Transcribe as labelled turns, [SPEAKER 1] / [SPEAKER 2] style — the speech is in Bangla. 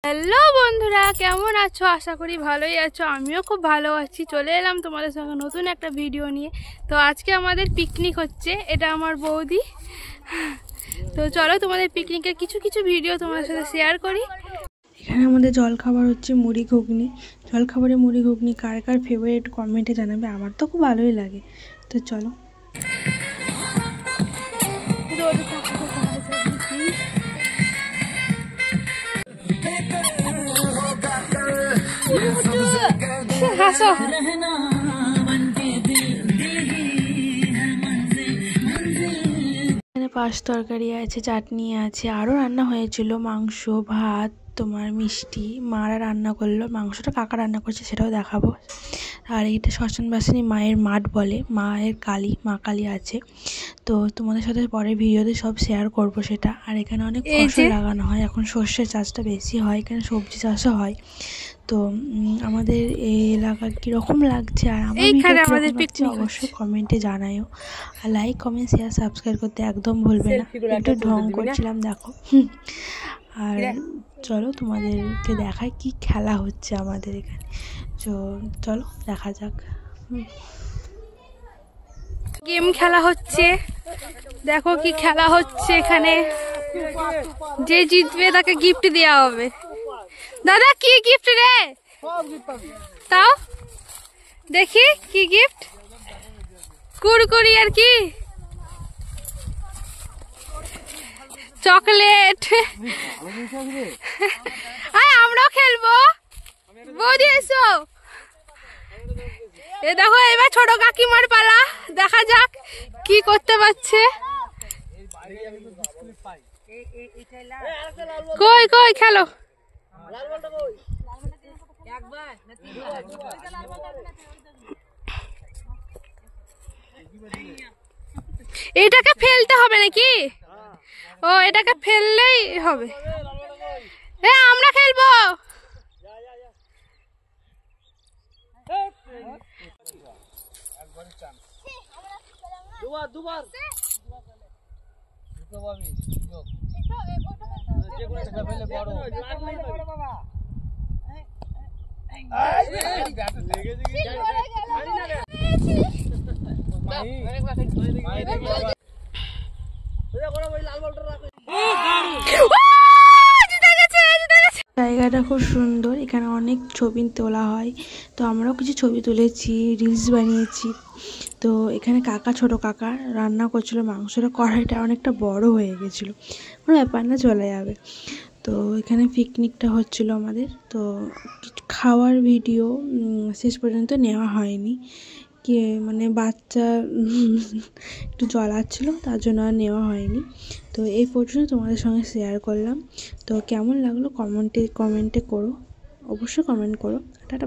[SPEAKER 1] হ্যালো বন্ধুরা, কেমন আছো? আশা করি ভালোই আছো। আমিও খুব ভালো আছি। চলে এলাম তোমাদের সঙ্গে নতুন একটা ভিডিও নিয়ে। তো আজকে আমাদের পিকনিক হচ্ছে, এটা আমার বৌদি। তো চলো তোমাদের পিকনিকের কিছু কিছু ভিডিও তোমাদের সাথে শেয়ার করি।
[SPEAKER 2] এখানে আমাদের জলখাবার হচ্ছে মুড়ি ঘুগনি। জলখাবারে মুড়ি ঘুগনি কার কার ফেভারিট কমেন্টে জানাবে। আমার তো খুব ভালোই লাগে। তো চলো।
[SPEAKER 1] হাসো।
[SPEAKER 2] এখানে পাঁচ তরকারি আছে, চাটনি আছে, আরও রান্না হয়েছিল, মাংস, ভাত, তোমার মিষ্টি। মারা রান্না করলো, মাংসটা কাকা রান্না করছে সেটাও দেখাবো। আর এইটা শ্মশানবাসিনী মায়ের মাঠ বলে, মায়ের কালী, মা কালী আছে। তো তোমাদের সাথে পরে ভিডিওতে সব শেয়ার করব সেটা। আর এখানে অনেক ফসল লাগানো হয়, এখন সর্ষের চাষটা বেশি হয়, এখানে সবজি চাষও হয়। তো আমাদের এই এলাকা কীরকম লাগছে আর আমার ভিডিও অবশ্যই কমেন্টে জানায়ও। আর লাইক, কমেন্ট, শেয়ার, সাবস্ক্রাইব করতে একদম ভুলবে না। একটু ঢং করছিলাম দেখো। আর চলো তোমাদেরকে দেখায় কি খেলা হচ্ছে আমাদের এখানে। তো চলো দেখা যাক।
[SPEAKER 1] গেম খেলা হচ্ছে, দেখো কি খেলা হচ্ছে এখানে। যে জিতবে তাকে গিফট দেওয়া হবে। দাদা কি গিফট রে? তাও দেখি কি গিফট। কুরকুরি আর কি চকলেট। আমরাও খেলবো। বৌদি এসো। এ দেখো এবার ছোট কাকিমার পালা, দেখা যাক কি করতে পারছে। কই কই খেলো। এটাকে ফেলতে হবে নাকি? ও এটাকে ফেললেই হবে। আমরা খেলবো।
[SPEAKER 2] জায়গাটা খুব সুন্দর, এখানে অনেক ছবি তোলা হয়। তো আমরাও কিছু ছবি তুলেছি, রিলস বানিয়েছি। তো এখানে কাকা, ছোট কাকা রান্না করছিল মাংসটা, কড়াইটা অনেকটা বড় হয়ে গেছিলো, কোনো ব্যাপার না, চলে যাবে। তো এখানে পিকনিকটা হচ্ছিল আমাদের। তো খাওয়ার ভিডিও শেষ পর্যন্ত নেওয়া হয়নি, কি মানে বাচ্চা একটু জ্বলাচ্ছিল, তার জন্য আর নেওয়া হয়নি। তো এই পর্যন্ত তোমাদের সঙ্গে শেয়ার করলাম। তো কেমন লাগলো কমেন্টে করো, অবশ্যই কমেন্ট করো। টাটা।